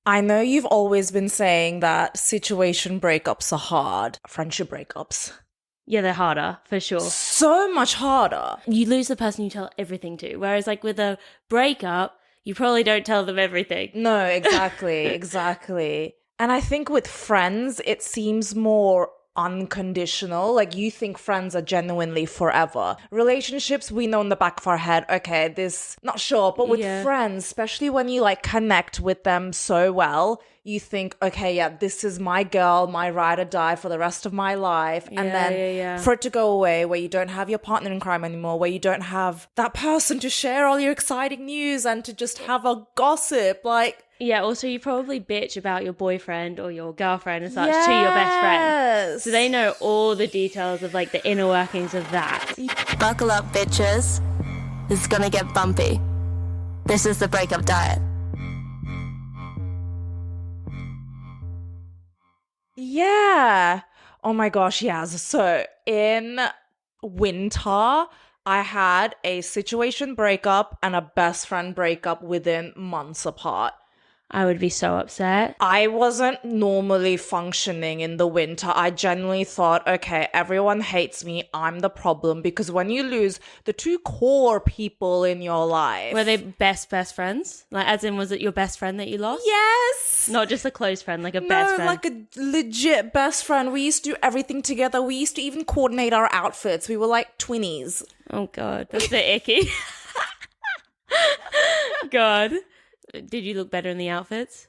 I know you've always been saying that situation breakups are hard. Friendship breakups. Yeah, they're harder, for sure. So much harder. You lose the person you tell everything to. Whereas like with a breakup, you probably don't tell them everything. No, exactly, exactly. And I think with friends, it seems more unconditional. Like you think friends are genuinely forever. Relationships, we know in the back of our head, okay, this, not sure, but with Yeah. friends, especially when you like connect with them so well, you think, okay, yeah, this is my girl, my ride or die for the rest of my life. And then for it to go away, where you don't have your partner in crime anymore, where you don't have that person to share all your exciting news and to just have a gossip, like, Yeah, also you probably bitch about your boyfriend or your girlfriend and such to your best friend. So they know all the details of like the inner workings of that. Buckle up, bitches. It's gonna get bumpy. This is the breakup diet. Yeah. Oh my gosh, yes. So in winter, I had a situation breakup and a best friend breakup within months apart. I would be so upset. I wasn't normally functioning in the winter. I genuinely thought, okay, everyone hates me. I'm the problem. Because when you lose the two core people in your life. Were they best friends? Like, as in, was it your best friend that you lost? Yes. Not just a close friend, like a best friend. No, like a legit best friend. We used to do everything together. We used to even coordinate our outfits. We were like twinnies. Oh, God. That's a bit icky. God. Did you look better in the outfits?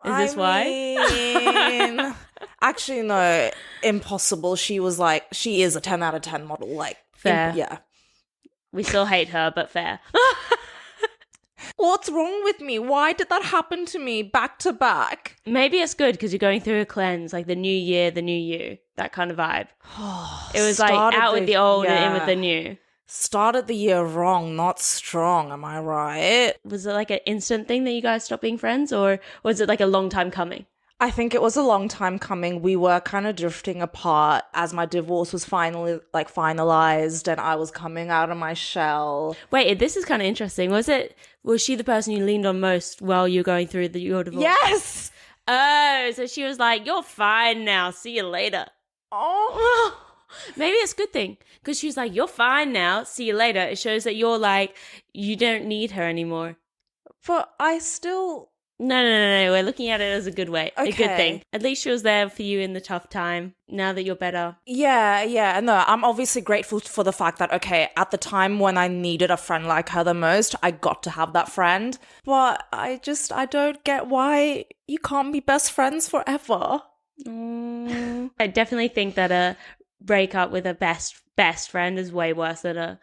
Is this why? Actually, no. Impossible. She is a 10 out of 10 model. Like, fair. Yeah. We still hate her, but fair. What's wrong with me? Why did that happen to me back to back? Maybe it's good because you're going through a cleanse, like the new year, the new you, that kind of vibe. It was like out with the old and in with the new. Started the year wrong, not strong, am I right? Was it like an instant thing that you guys stopped being friends, or was it like a long time coming? I think it was a long time coming. We were kind of drifting apart as my divorce was finally finalized and I was coming out of my shell. Wait, this is kind of interesting. Was she the person you leaned on most while you were going through your divorce? Yes! Oh, so she was like, "You're fine now. See you later." Oh, maybe it's a good thing because she's like, "You're fine now. See you later." It shows that you're like, you don't need her anymore. But I still... No. We're looking at it as a good way. Okay. A good thing. At least she was there for you in the tough time. Now that you're better. Yeah. No, I'm obviously grateful for the fact that, okay, at the time when I needed a friend like her the most, I got to have that friend. But I don't get why you can't be best friends forever. I definitely think that a breakup with a best friend is way worse than a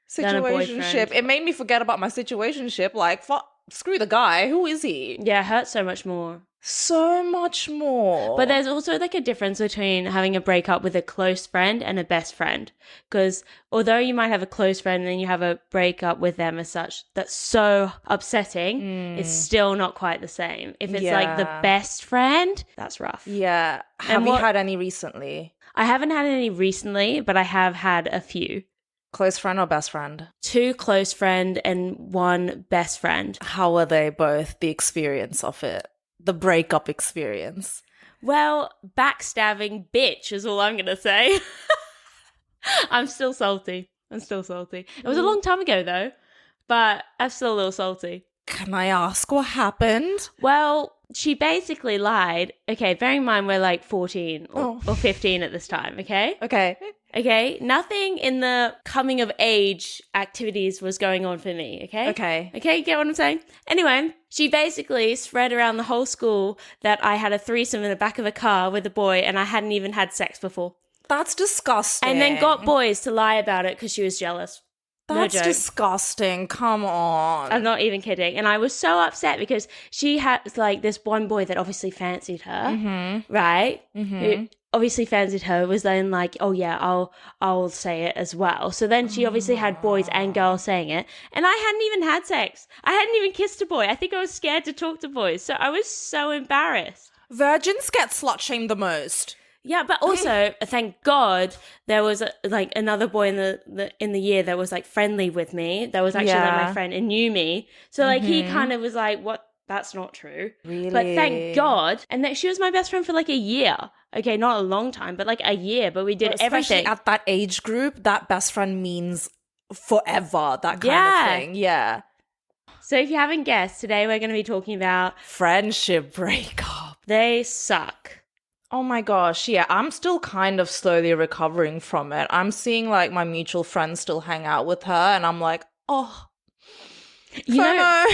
situationship. It made me forget about my situationship. Like, screw the guy. Who is he? Yeah, it hurts so much more. So much more. But there's also like a difference between having a breakup with a close friend and a best friend. Because although you might have a close friend and then you have a breakup with them as such, that's so upsetting, it's still not quite the same. If it's like the best friend, that's rough. Yeah. Have you had any recently? I haven't had any recently, but I have had a few. Close friend or best friend? 2 close friend and 1 best friend. How are they both, the experience of it? The breakup experience? Well, backstabbing bitch is all I'm going to say. I'm still salty. It was a long time ago though, but I'm still a little salty. Can I ask what happened? Well, she basically lied. Okay, bearing in mind we're like 14 or 15 at this time, okay? Okay, nothing in the coming of age activities was going on for me, okay? Okay, you get what I'm saying? Anyway, she basically spread around the whole school that I had a threesome in the back of a car with a boy and I hadn't even had sex before. That's disgusting. And then got boys to lie about it because she was jealous. That's disgusting. Come on. I'm not even kidding. And I was so upset because she had like this one boy that obviously fancied her, right? Who obviously fancied her, was then like, oh yeah, I'll say it as well. So then she obviously had boys and girls saying it. And I hadn't even had sex. I hadn't even kissed a boy. I think I was scared to talk to boys. So I was so embarrassed. Virgins get slut-shamed the most. Yeah, but also, thank God, there was another boy in the year that was like friendly with me. That was actually like my friend and knew me. So like he kind of was like, what That's not true. Really? But thank God. And that she was my best friend for like a year. Okay, not a long time, but like a year. But we did especially everything. at that age group, that best friend means forever, that kind of thing. Yeah. So if you haven't guessed, today we're going to be talking about friendship breakup. They suck. Oh my gosh, yeah, I'm still kind of slowly recovering from it. I'm seeing like my mutual friends still hang out with her and I'm like, oh, you know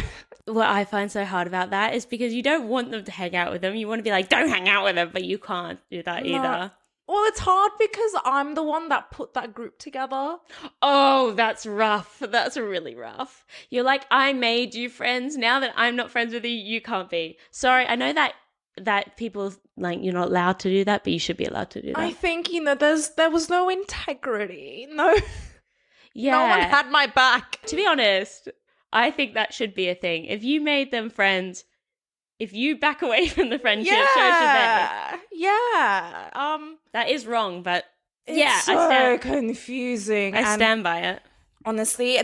what I find so hard about that is because you don't want them to hang out with them. You want to be like, don't hang out with them, but you can't do that either. Well, it's hard because I'm the one that put that group together. Oh, that's rough. That's really rough. You're like, I made you friends. Now that I'm not friends with you, you can't be. Sorry, I know that people, like, you're not allowed to do that, but you should be allowed to do that. I think, there was no integrity. No. Yeah. No one had my back. To be honest, I think that should be a thing. If you made them friends, if you back away from the friendship, so should they. Yeah. That is wrong, but it's so confusing. I stand by it. Honestly,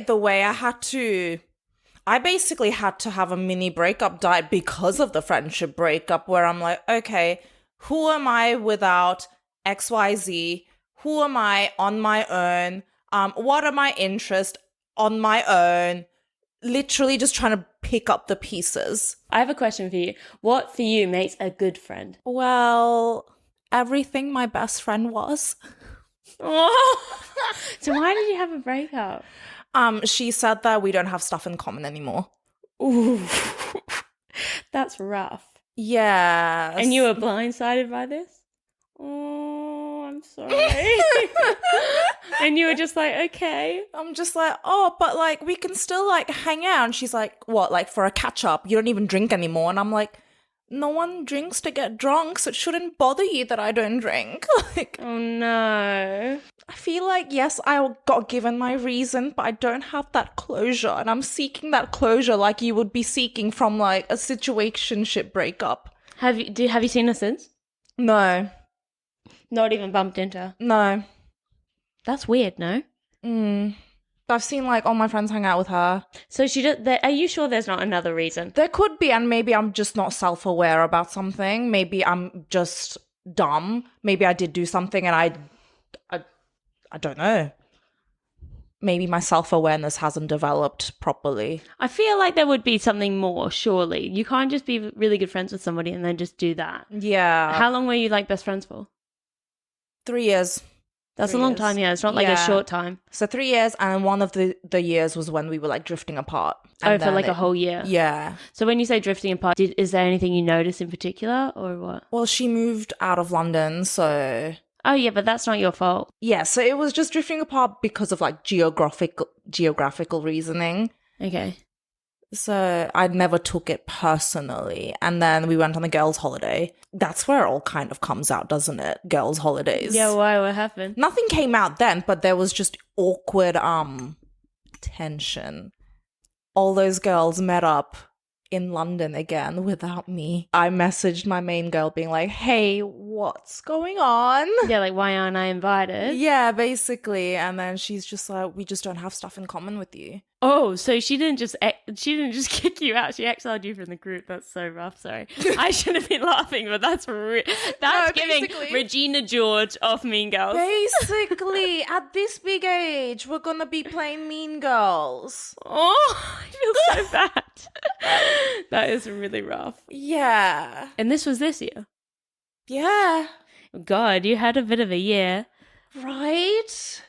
I basically had to have a mini breakup diet because of the friendship breakup where I'm like, okay, who am I without XYZ? Who am I on my own? What are my interests on my own? Literally just trying to pick up the pieces. I have a question for you. What for you makes a good friend? Well, everything my best friend was. Oh. So why did you have a breakup? She said that we don't have stuff in common anymore. Ooh. That's rough. Yeah. And you were blindsided by this? Oh, I'm sorry. And you were just like, okay. I'm just like, oh, but like we can still like hang out. And she's like, what, like for a catch up? You don't even drink anymore. And I'm like, no one drinks to get drunk, so it shouldn't bother you that I don't drink. Like, oh no. I feel like, yes, I got given my reason, but I don't have that closure. And I'm seeking that closure like you would be seeking from like a situationship breakup. Have you seen her since? No. Not even bumped into her? No. That's weird, no? I've seen like all my friends hang out with her. So are you sure there's not another reason? There could be, and maybe I'm just not self-aware about something. Maybe I'm just dumb. Maybe I did do something and I don't know. Maybe my self-awareness hasn't developed properly. I feel like there would be something more, surely. You can't just be really good friends with somebody and then just do that. Yeah. How long were you like best friends for? 3 years. That's a long time, yeah. It's not like a short time. So 3 years, and one of the years was when we were like drifting apart. And for like a whole year? Yeah. So when you say drifting apart, is there anything you notice in particular or what? Well, she moved out of London, so... Oh yeah, but that's not your fault. Yeah, so it was just drifting apart because of like geographical reasoning. Okay. So I never took it personally. And then we went on a girls' holiday. That's where it all kind of comes out, doesn't it? Girls' holidays. Yeah, why? What happened? Nothing came out then, but there was just awkward tension. All those girls met up in London again without me. I messaged my main girl being like, hey, what's going on? Yeah, like, why aren't I invited? Yeah, basically. And then she's just like, we just don't have stuff in common with you. Oh, so she didn't just kick you out. She exiled you from the group. That's so rough. Sorry, I should have been laughing, but that's giving Regina George off Mean Girls. Basically, at this big age, we're gonna be playing Mean Girls. Oh, I feel so bad. That is really rough. Yeah, and this was this year. Yeah. God, you had a bit of a year, right?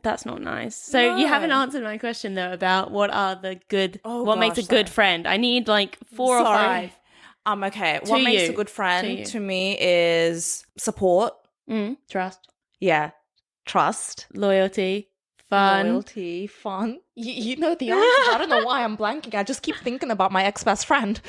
That's not nice. So you haven't answered my question though about what makes a good friend. I need like 4 or 5. Okay. What makes a good friend to me is support. Trust. Yeah. Trust. Loyalty. Fun. You know the answer. I don't know why I'm blanking. I just keep thinking about my ex-best friend.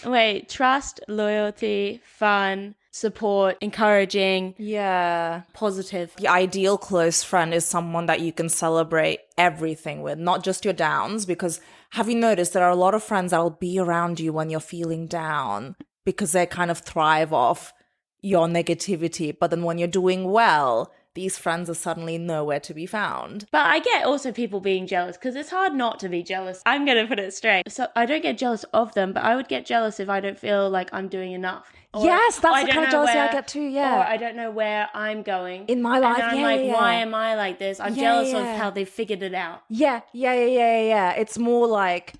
Wait, trust, loyalty, fun, support, encouraging. Yeah. Positive. The ideal close friend is someone that you can celebrate everything with, not just your downs. Because have you noticed there are a lot of friends that will be around you when you're feeling down because they kind of thrive off your negativity. But then when you're doing well, these friends are suddenly nowhere to be found. But I get also people being jealous because it's hard not to be jealous. I'm going to put it straight. So I don't get jealous of them, but I would get jealous if I don't feel like I'm doing enough. Yes, that's the kind of jealousy I get too, yeah. Or I don't know where I'm going. In my life, and I'm why am I like this? I'm jealous of how they figured it out. Yeah. It's more like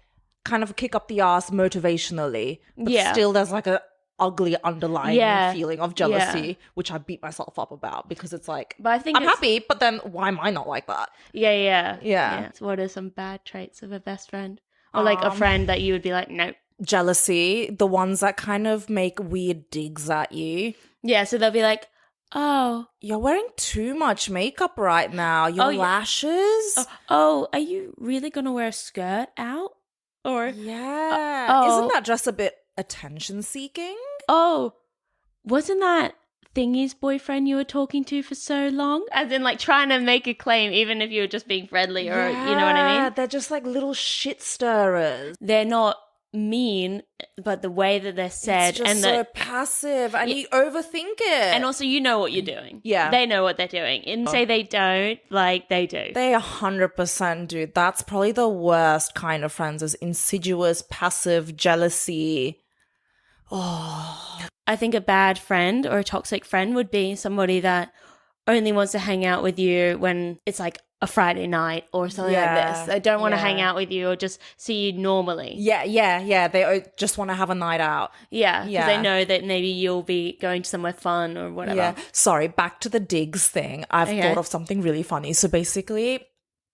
kind of kick up the ass motivationally. But still there's like a ugly underlying feeling of jealousy, which I beat myself up about because it's like, but I think I'm happy, but then why am I not like that? Yeah. So what are some bad traits of a best friend? Or like a friend that you would be like, no. Jealousy, the ones that kind of make weird digs at you. Yeah, so they'll be like, oh, you're wearing too much makeup right now. Your lashes. Oh, are you really going to wear a skirt out? Or isn't that just a bit attention seeking? Oh, wasn't that Thingy's boyfriend you were talking to for so long? As in like trying to make a claim even if you were just being friendly or you know what I mean? They're just like little shit stirrers. They're not mean, but the way that they're said, it's just and so passive, and you overthink it. And also, you know what you're doing. Yeah, they know what they're doing. And say they don't, like they do. They 100% do. That's probably the worst kind of friends: is insidious, passive jealousy. Oh, I think a bad friend or a toxic friend would be somebody that only wants to hang out with you when it's like a Friday night or something like this. They don't want to hang out with you or just see you normally. Yeah. They just want to have a night out. Yeah, because they know that maybe you'll be going to somewhere fun or whatever. Yeah. Sorry, back to the digs thing. I've thought of something really funny. So basically,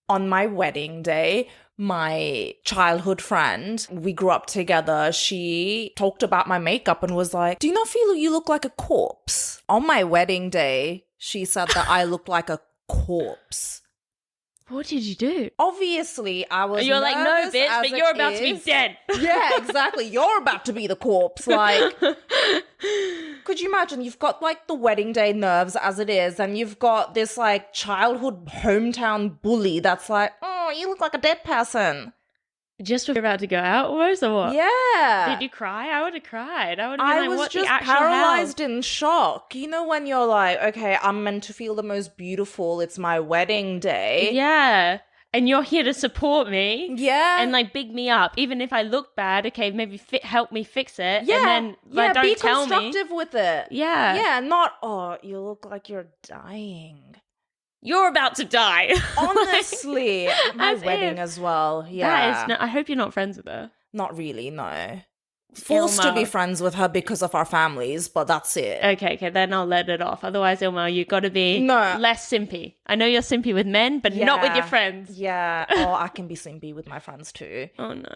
on my wedding day, my childhood friend, we grew up together, she talked about my makeup and was like, do you not feel you look like a corpse? On my wedding day, she said that I looked like a corpse. What did you do? Obviously, I was You're like, no, bitch, but you're about to be dead. Yeah, exactly. You're about to be the corpse. Like, could you imagine? You've got, like, the wedding day nerves as it is, and you've got this, like, childhood hometown bully that's like, oh, you look like a dead person. Just when you're about to go out almost, or what? Yeah. Did you cry? I would have cried. I would have been like, what the actual I was just paralyzed in shock. You know when you're like, okay, I'm meant to feel the most beautiful. It's my wedding day. Yeah. And you're here to support me. Yeah. And like big me up. Even if I look bad, okay, maybe help me fix it. Yeah. And then like, don't be tell me. Be constructive with it. Yeah. Yeah, not, oh, you look like you're dying. You're about to die. Honestly. My wedding as well. Yeah. I hope you're not friends with her. Not really, no. Forced to be friends with her because of our families, but that's it. Okay, then I'll let it off. Otherwise, Ilma, you got to be less simpy. I know you're simpy with men, but not with your friends. Yeah. Oh, I can be simpy with my friends too. Oh, no.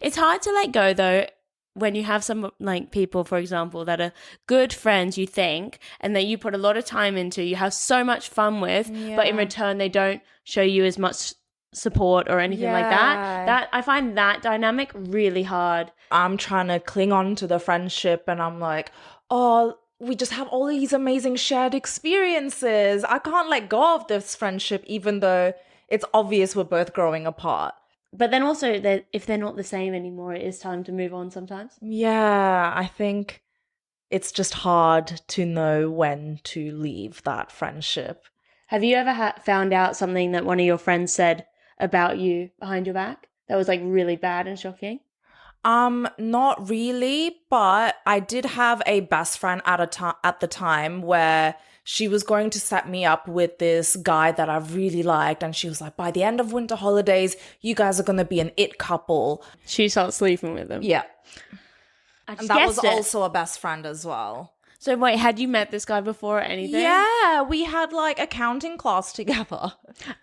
It's hard to let go, though, when you have some like people, for example, that are good friends, you think, and that you put a lot of time into, you have so much fun with, but in return they don't show you as much support or anything like that. I find that dynamic really hard. I'm trying to cling on to the friendship and I'm like, oh, we just have all these amazing shared experiences. I can't let go of this friendship even though it's obvious we're both growing apart. But then also, if they're not the same anymore, it is time to move on sometimes. Yeah, I think it's just hard to know when to leave that friendship. Have you ever found out something that one of your friends said about you behind your back that was like really bad and shocking? Not really, but I did have a best friend at the time where she was going to set me up with this guy that I really liked. And she was like, by the end of winter holidays, you guys are going to be an it couple. She started sleeping with him. Yeah. And that was also a best friend as well. So wait, had you met this guy before or anything? Yeah, we had like accounting class together.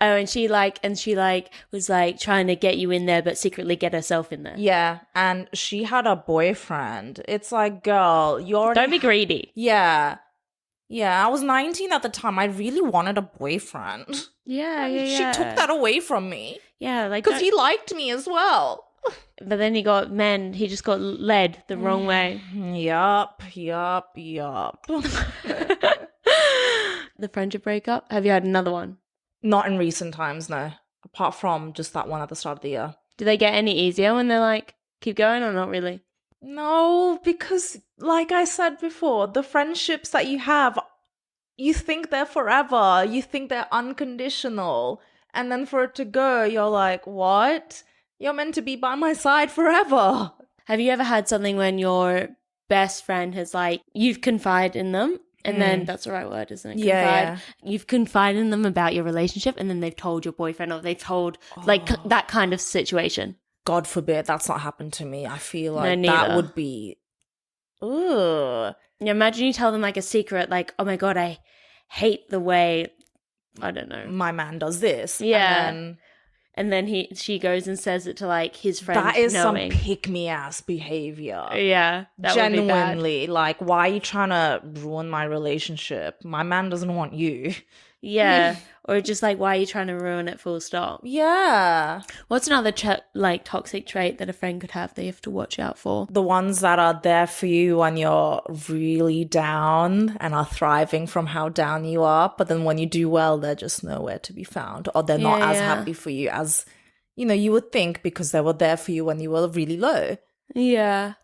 Oh, and she was like trying to get you in there but secretly get herself in there. Yeah, and she had a boyfriend. It's like, girl, don't be greedy. Yeah. Yeah, I was 19 at the time. I really wanted a boyfriend. Yeah. She took that away from me. Yeah, like because he liked me as well. But then he just got led the wrong way. Yup. The friendship breakup? Have you had another one? Not in recent times, no. Apart from just that one at the start of the year. Do they get any easier when they're like, keep going or not really? No, because like I said before, the friendships that you have you think they're forever. You think they're unconditional. And then for it to go, you're like, what? You're meant to be by my side forever. Have you ever had something when your best friend has like, you've confided in them and then that's the right word, isn't it? Yeah. You've confided in them about your relationship and then they've told your boyfriend or they've told like that kind of situation? God forbid that's not happened to me. I feel like that would be... Ugh. Yeah, imagine you tell them like a secret, like, oh my God, I hate the way, I don't know, my man does this. Yeah. And then she goes and says it to like his friend. That is some pick-me-ass behavior. Yeah. That genuinely. Would be bad. Like, why are you trying to ruin my relationship? My man doesn't want you. Yeah. Or just like, why are you trying to ruin it, full stop? Yeah. What's another toxic trait that a friend could have that you have to watch out for? The ones that are there for you when you're really down and are thriving from how down you are. But then when you do well, they're just nowhere to be found. Or they're not as happy for you as, you would think because they were there for you when you were really low. Yeah.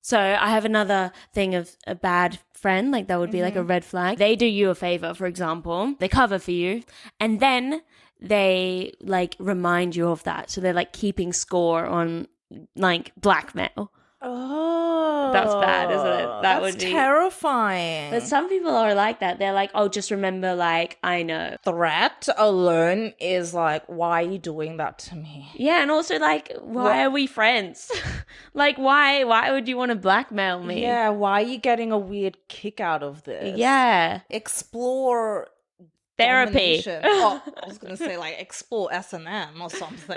So I have another thing of a bad friend, like that would be like a red flag. They do you a favor, for example. They cover for you and then they like remind you of that. So they're like keeping score on like blackmail. Oh. That's bad, isn't it? That would be terrifying. But some people are like that. They're like, oh, just remember, like, I know. Threat alone is like, why are you doing that to me? Yeah, and also like, why are we friends? Like, why would you want to blackmail me? Yeah, why are you getting a weird kick out of this? Yeah. Explore therapy. Oh, I was gonna say like explore S&M or something.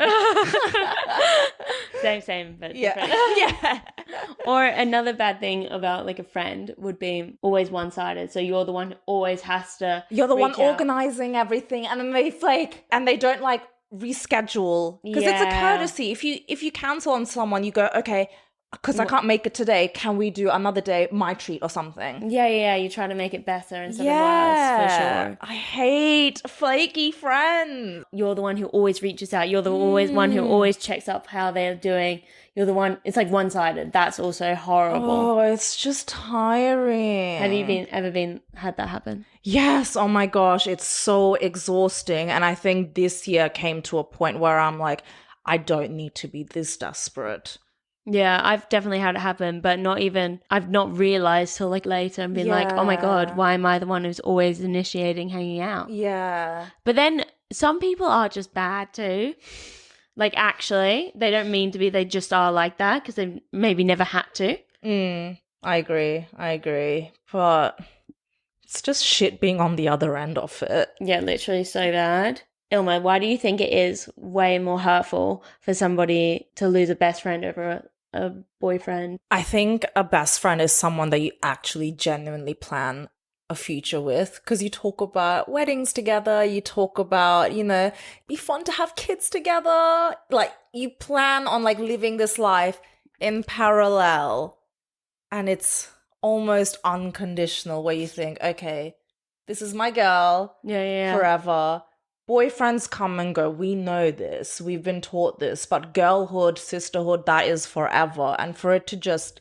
same, but different. Yeah. Or another bad thing about like a friend would be always one-sided. So you're the one who always has to. You're the one organizing everything, and then they flake and they don't like reschedule because it's a courtesy. If you cancel on someone, you go, okay, because I can't make it today, can we do another day, my treat or something? Yeah, you try to make it better instead of worse, for sure. I hate flaky friends. You're the one who always reaches out. You're the always one who always checks up how they're doing. You're the one, it's like one-sided. That's also horrible. Oh, it's just tiring. Have you ever had that happen? Yes, oh my gosh, it's so exhausting. And I think this year came to a point where I'm like, I don't need to be this desperate. Yeah, I've definitely had it happen, but I've not realized till like later and been like, oh my God, why am I the one who's always initiating hanging out? Yeah. But then some people are just bad too. Like actually, they don't mean to be, they just are like that because they maybe never had to. I agree. But it's just shit being on the other end of it. Yeah, literally so bad. Ilma, why do you think it is way more hurtful for somebody to lose a best friend over a boyfriend? I think a best friend is someone that you actually genuinely plan a future with, because you talk about weddings together, you talk about, be fun to have kids together. Like you plan on like living this life in parallel, and it's almost unconditional where you think, okay, this is my girl forever. Boyfriends come and go. We know this. We've been taught this. But girlhood, sisterhood, that is forever. And for it to just...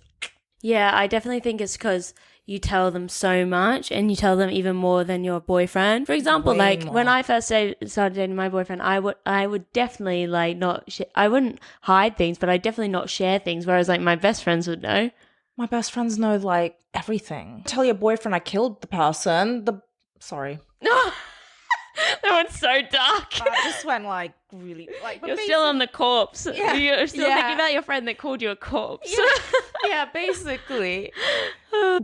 Yeah, I definitely think it's because you tell them so much and you tell them even more than your boyfriend. For example, way more. When I first started dating my boyfriend, I would definitely like not... I wouldn't hide things, but I definitely not share things. Whereas like my best friends would know. My best friends know like everything. Tell your boyfriend I killed the person. Sorry. No. That went so dark. That just went like really like. You're still on the corpse. Yeah. You're still thinking about your friend that called you a corpse. Yeah, basically.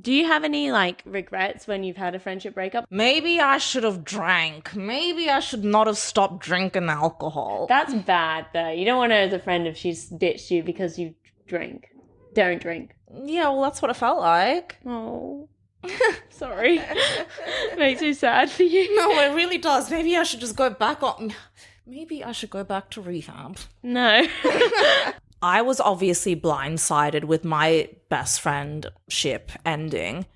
Do you have any like regrets when you've had a friendship breakup? Maybe I should have drank. Maybe I should not have stopped drinking alcohol. That's bad though. You don't want her as a friend if she's ditched you because you drink. Don't drink. Yeah, well, that's what it felt like. Oh. Sorry. Makes me sad for you. No, it really does. Maybe I should just go back on. Maybe I should go back to rehab. No. I was obviously blindsided with my best friendship ending.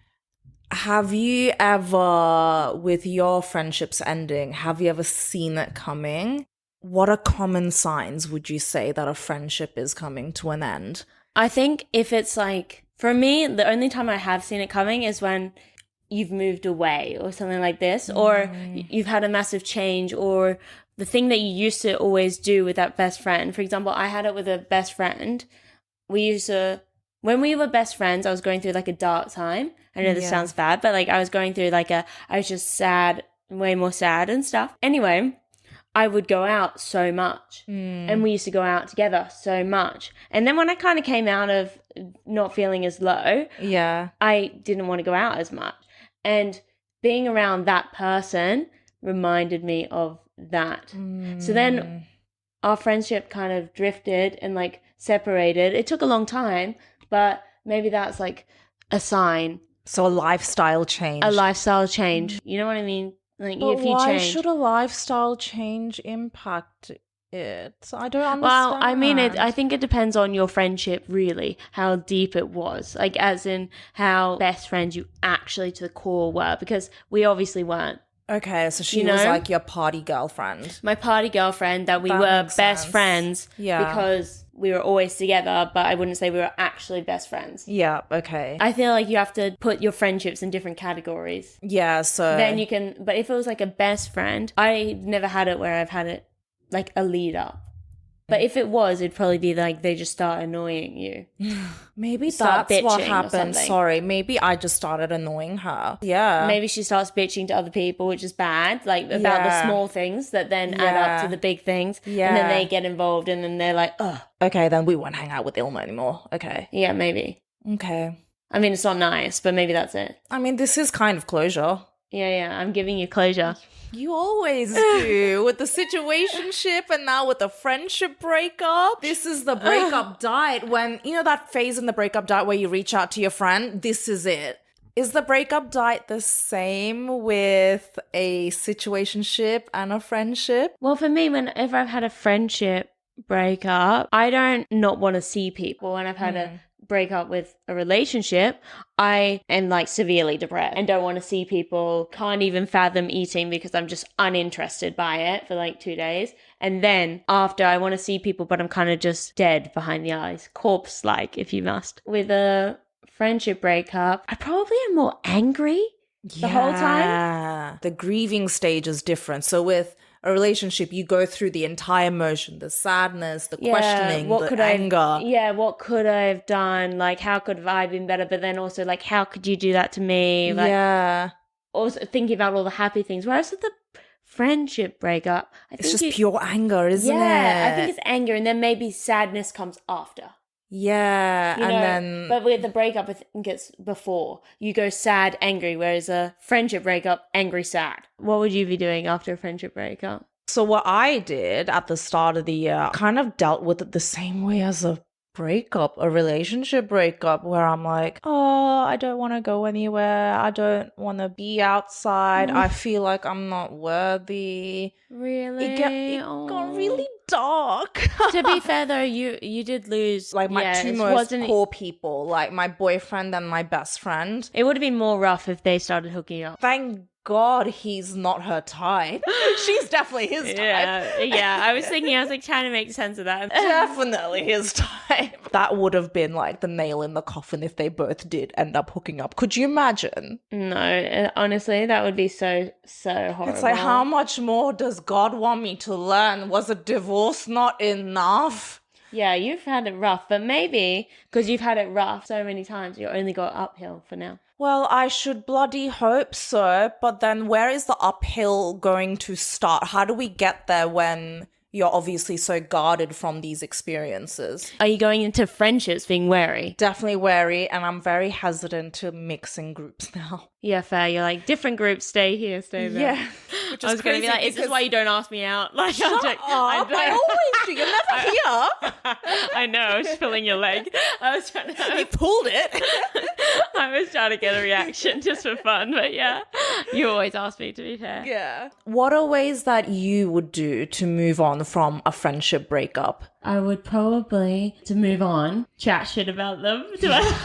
Have you ever, with your friendships ending, have you ever seen it coming? What are common signs, would you say, that a friendship is coming to an end? I think if it's like... For me, the only time I have seen it coming is when you've moved away or something like this, or you've had a massive change, or the thing that you used to always do with that best friend. For example, I had it with a best friend. When we were best friends, I was going through like a dark time. I know this sounds bad, but like I was going through I was just sad, way more sad and stuff. Anyway, I would go out so much and we used to go out together so much. And then when I kind of came out of not feeling as low, I didn't want to go out as much. And being around that person reminded me of that. So then our friendship kind of drifted and like separated. It took a long time, but maybe that's like a sign. So a lifestyle change. You know what I mean? Like, but if you why change. should a lifestyle change impact it? I don't understand. Well, I mean, I think it depends on your friendship, really, how deep it was. Like, as in how best friends you actually to the core were, because we obviously weren't. Okay, so she was like your party girlfriend. My party girlfriend that we were best friends because we were always together, but I wouldn't say we were actually best friends. Yeah, okay. I feel like you have to put your friendships in different categories. Yeah, so... Then you can... But if it was like a best friend, I never had it where I've had it like a lead up. But if it was, it'd probably be like they just start annoying you. Maybe that's what happened. Sorry, maybe I just started annoying her. Yeah. Maybe she starts bitching to other people, which is bad, like about the small things that then add up to the big things. Yeah. And then they get involved and then they're like, ugh. Okay, then we won't hang out with Ilma anymore. Okay. Yeah, maybe. Okay. I mean, it's not nice, but maybe that's it. I mean, this is kind of closure. Yeah, I'm giving you closure. You always do with the situationship and now with the friendship breakup. This is the breakup diet when, you know that phase in the breakup diet where you reach out to your friend? This is it. Is the breakup diet the same with a situationship and a friendship? Well, for me, whenever I've had a friendship breakup, I don't not want to see people. When I've had a break up with a relationship, I am like severely depressed and don't want to see people, can't even fathom eating because I'm just uninterested by it for like 2 days. And then after, I want to see people, but I'm kind of just dead behind the eyes, corpse-like if you must. With a friendship breakup, I probably am more angry the whole time. The grieving stage is different. So with a relationship, you go through the entire emotion, the sadness, the questioning, the anger. What could I have done? Like, how could have I been better? But then also, like, how could you do that to me? Like, also thinking about all the happy things. Whereas with the friendship breakup, it's just pure anger, isn't it? Yeah, I think it's anger, and then maybe sadness comes after. Yeah, then... But with the breakup, I think it's before. You go sad, angry, whereas a friendship breakup, angry, sad. What would you be doing after a friendship breakup? So what I did at the start of the year, kind of dealt with it the same way as a breakup, a relationship breakup, where I'm like, oh, I don't want to go anywhere. I don't want to be outside. I feel like I'm not worthy. Really? It got really dark. To be fair though, you did lose like my two most core people, like my boyfriend and my best friend. It would have been more rough if they started hooking up. Thank God he's not her type. She's definitely his type. Yeah, I was like trying to make sense of that. Definitely his type. That would have been like the nail in the coffin if they both did end up hooking up. Could you imagine? No, honestly, that would be so horrible. It's like, how much more does God want me to learn? Was a divorce not enough? Yeah, you've had it rough, but maybe because you've had it rough so many times, you only got uphill for now. Well, I should bloody hope so, but then where is the uphill going to start? How do we get there when you're obviously so guarded from these experiences? Are you going into friendships being wary? Definitely wary, and I'm very hesitant to mix in groups now. Yeah, fair. You're like, different groups, stay here, stay there. Yeah. Which I was going to be like, is this why you don't ask me out? Like, shut up, I always do. You're never here. I know, I was pulling your leg. You pulled it. I was trying to get a reaction just for fun, but yeah. You always ask me, to be fair. Yeah. What are ways that you would do to move on from a friendship breakup? I would probably, to move on, chat shit about them to my...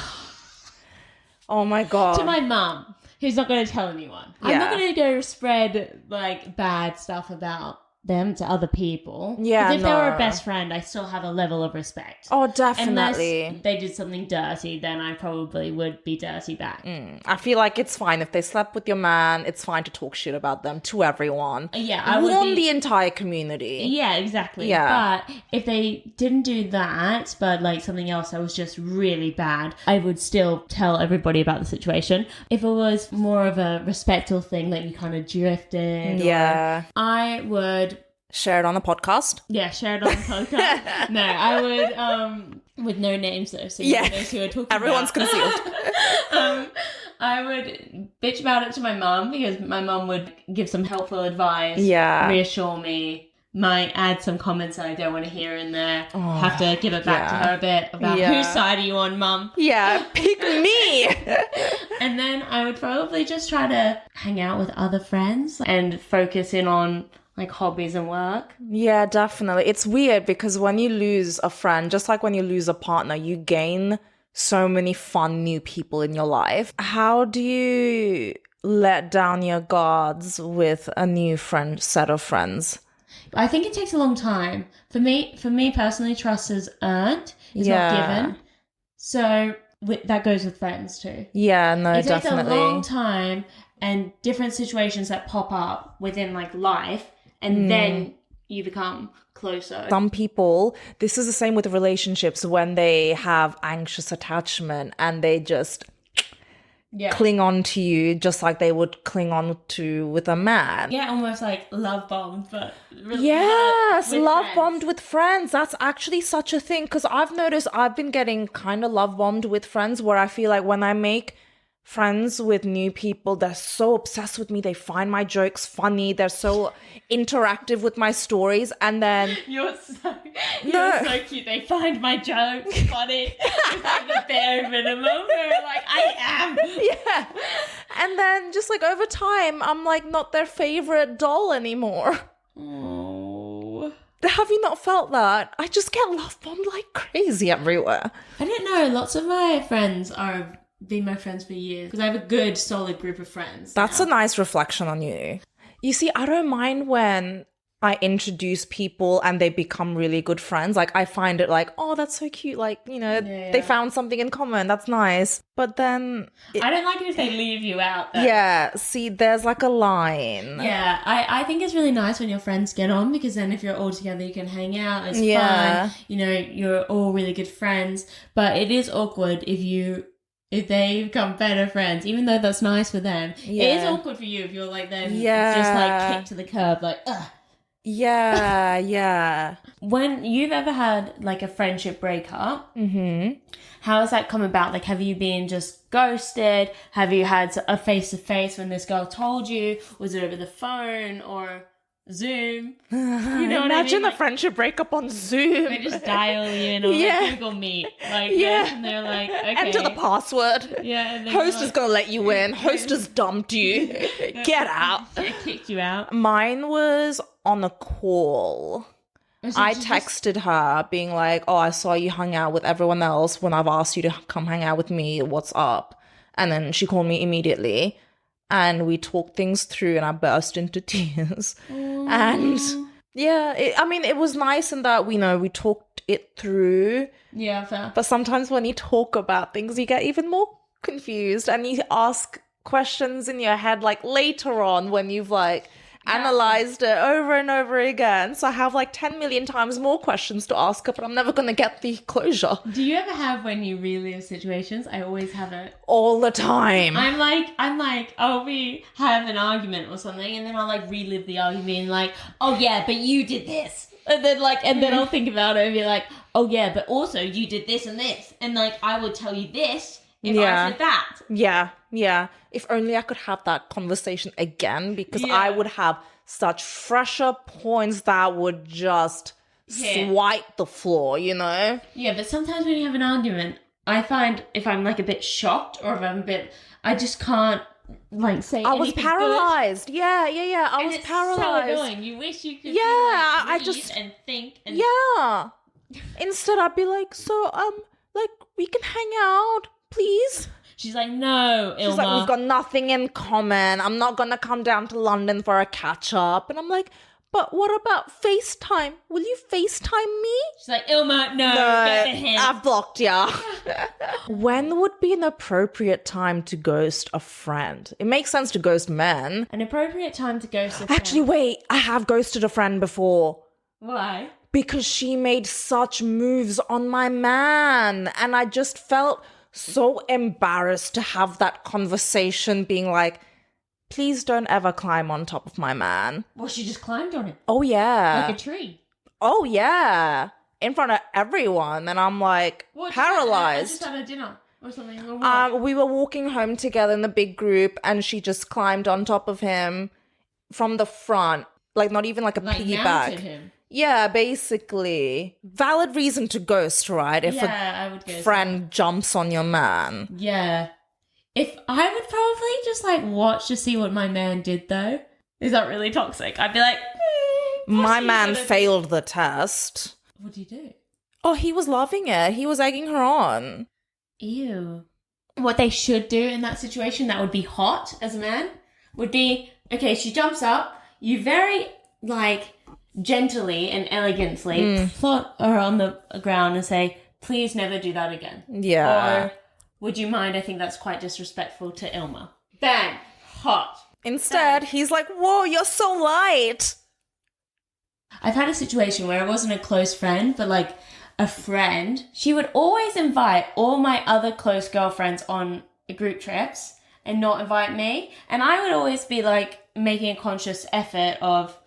Oh my God. To my mum, who's not going to tell anyone. Yeah. I'm not going to go spread like bad stuff about them to other people. Yeah, because if they were a best friend, I still have a level of respect. Oh, definitely. Unless they did something dirty, then I probably would be dirty back. I feel like it's fine if they slept with your man. It's fine to talk shit about them to everyone. Yeah, I would warn the entire community. Yeah, exactly. Yeah. But if they didn't do that, but like something else that was just really bad, I would still tell everybody about the situation. If it was more of a respectful thing, like you kind of drifted, I would share it on the podcast. Yeah, share it on the podcast. No, I would, with no names though, so you know who we're talking Everyone's about. concealed. I would bitch about it to my mum because my mum would give some helpful advice, reassure me, might add some comments that I don't want to hear in there, have to give it back to her a bit about whose side are you on, mum? Yeah, pick me! And then I would probably just try to hang out with other friends and focus in on like hobbies and work. Yeah, definitely. It's weird because when you lose a friend, just like when you lose a partner, you gain so many fun new people in your life. How do you let down your guards with a new set of friends? I think it takes a long time. For me personally, trust is earned. It's not given. So that goes with friends too. Yeah, no, it definitely. It takes a long time and different situations that pop up within like life. And then you become closer. Some people, this is the same with relationships when they have anxious attachment and they just cling on to you just like they would cling on to with a man. Yeah, almost like love bombed, but yes, love bombed with friends. That's actually such a thing because I've noticed I've been getting kind of love bombed with friends where I feel like when I make friends with new people, they're so obsessed with me. They find my jokes funny. They're so interactive with my stories. And then you're so cute. They find my jokes funny. It's like the bare minimum. They're like, I am. Yeah. And then just like over time, I'm like not their favorite doll anymore. Oh. Have you not felt that? I just get love bombed like crazy everywhere. I didn't know. Lots of my friends are been my friends for years because I have a good solid group of friends. That's a nice reflection on you. You see, I don't mind when I introduce people and they become really good friends. Like I find it like, oh, that's so cute. Like, you know, they found something in common. That's nice. But then I don't like it if they leave you out though. Yeah, see, there's like a line. Yeah, I think it's really nice when your friends get on because then if you're all together you can hang out. It's fun. You know, you're all really good friends. But it is awkward if they become better friends, even though that's nice for them. It is awkward for you if you're like them just like kicked to the curb, like, ugh. Yeah, yeah. When you've ever had like a friendship breakup, how has that come about? Like, have you been just ghosted? Have you had a face-to-face when this girl told you? Was it over the phone or Zoom? You know what I mean? A friendship breakup on Zoom. They just dial you in or like Google Meet. Like, and they're like, okay. Enter the password. Yeah. And Host is going to let you in. Host has dumped you. Get out. It kicked you out. Mine was on a call. I texted her being like, oh, I saw you hung out with everyone else when I've asked you to come hang out with me. What's up? And then she called me immediately. And we talked things through and I burst into tears. And yeah, it was nice in that we talked it through. Yeah, fair. But sometimes when you talk about things, you get even more confused and you ask questions in your head like later on when you've like analyzed it over and over again. So I have like 10 million times more questions to ask her, but I'm never going to get the closure. Do you ever have when you relive situations? I always have it. All the time. I'm like, oh, we have an argument or something, and then I'll like relive the argument like, oh yeah, but you did this. And then then I'll think about it and be like, oh yeah, but also you did this and this. And like, I would tell you this if I said that. Yeah. If only I could have that conversation again because I would have such fresher points that would just swipe the floor, you know? Yeah, but sometimes when you have an argument, I find if I'm like a bit shocked or if I'm a bit, I just can't like say anything. I was paralyzed. Good. Yeah. I was paralyzed. So annoying. You wish you could I breathe just and think and Instead I'd be like, so like we can hang out, please. She's like, no, Ilma. She's like, we've got nothing in common. I'm not going to come down to London for a catch-up. And I'm like, but what about FaceTime? Will you FaceTime me? She's like, Ilma, no, get the hint. I've blocked ya. When would be an appropriate time to ghost a friend? It makes sense to ghost men. An appropriate time to ghost a friend. Actually, wait, I have ghosted a friend before. Why? Because she made such moves on my man. And I just felt so embarrassed to have that conversation being like, please don't ever climb on top of my man. Well, she just climbed on it. Oh, yeah. Like a tree. Oh, yeah. In front of everyone. And I'm like, paralyzed. Just had a dinner or something. Or what? We were walking home together in the big group and she just climbed on top of him from the front. Like, not even like a piggyback. Him. Yeah, basically. Valid reason to ghost, right? If I would ghost friend jumps on your man. Yeah. If I would probably just like watch to see what my man did though. Is that really toxic? I'd be like, my man failed the test. What did he do? Oh, he was loving it. He was egging her on. Ew. What they should do in that situation that would be hot as a man would be, okay, she jumps up, you very like gently and elegantly plot her on the ground and say, please never do that again. Yeah. Or would you mind? I think that's quite disrespectful to Ilma. Bang. Hot. Instead, he's like, whoa, you're so light. I've had a situation where it wasn't a close friend, but like a friend. She would always invite all my other close girlfriends on group trips and not invite me. And I would always be like making a conscious effort of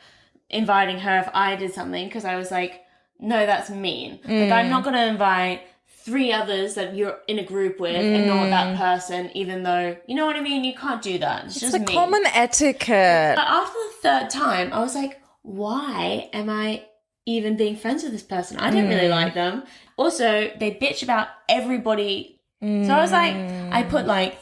inviting her if I did something, because I was like, no, that's mean. Like, I'm not going to invite 3 others that you're in a group with and not that person, even though, you know what I mean? You can't do that. It's just the mean. common etiquette. But after the 3rd time, I was like, why am I even being friends with this person? I didn't really like them. Also, they bitch about everybody. So I was like, I put like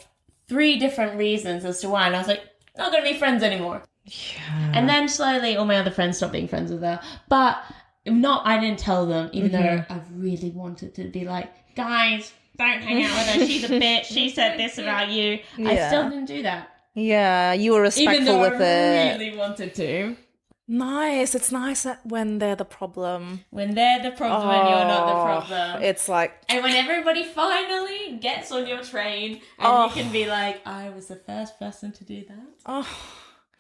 3 different reasons as to why, and I was like, not going to be friends anymore. Yeah. And then slowly all my other friends stopped being friends with her. But I didn't tell them, even though I really wanted to be like, guys, don't hang out with her. She's a bitch. She said this about you. Yeah. I still didn't do that. Yeah, you were respectful with it. I really wanted to. Nice. It's nice that when they're the problem. When they're the problem and you're not the problem. It's like... And when everybody finally gets on your train and you can be like, I was the first person to do that. Oh.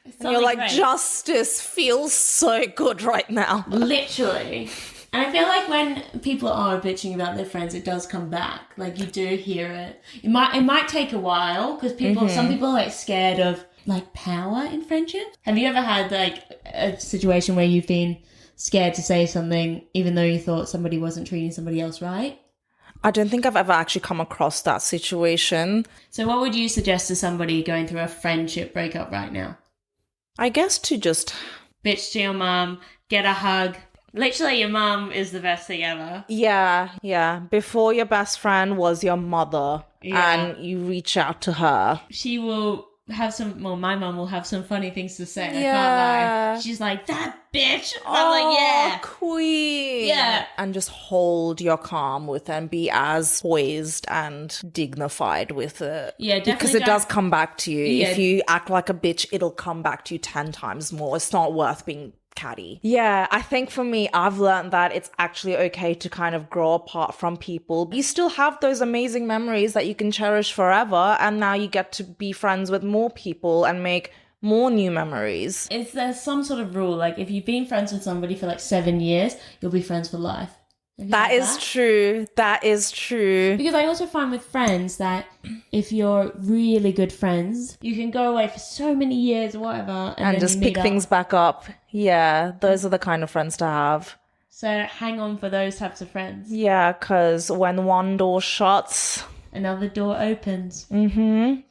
And you're like, great. Justice feels so good right now. Literally. And I feel like when people are bitching about their friends, it does come back. Like, you do hear it. It might take a while, because some people are like scared of like power in friendship. Have you ever had like a situation where you've been scared to say something even though you thought somebody wasn't treating somebody else right? I don't think I've ever actually come across that situation. So what would you suggest to somebody going through a friendship breakup right now? I guess to just... bitch to your mum, get a hug. Literally, your mum is the best thing ever. Yeah. Before, your best friend was your mother, and you reach out to her. She will have my mum will have some funny things to say. Yeah. I can't lie. She's like, that bitch. I'm like, yeah. Queen. Yeah. And just hold your calm with it and be as poised and dignified with it. Yeah, definitely. Because it does come back to you. Yeah. If you act like a bitch, it'll come back to you 10 times more. It's not worth being catty. Yeah, I think for me, I've learned that it's actually okay to kind of grow apart from people. You still have those amazing memories that you can cherish forever, and now you get to be friends with more people and make more new memories. Is there some sort of rule, like if you've been friends with somebody for like 7 years, you'll be friends for life? That is true. That is true. Because I also find with friends that if you're really good friends, you can go away for so many years or whatever. And then just pick things back up. Yeah, those are the kind of friends to have. So hang on for those types of friends. Yeah, because when one door shuts... another door opens. Mm-hmm.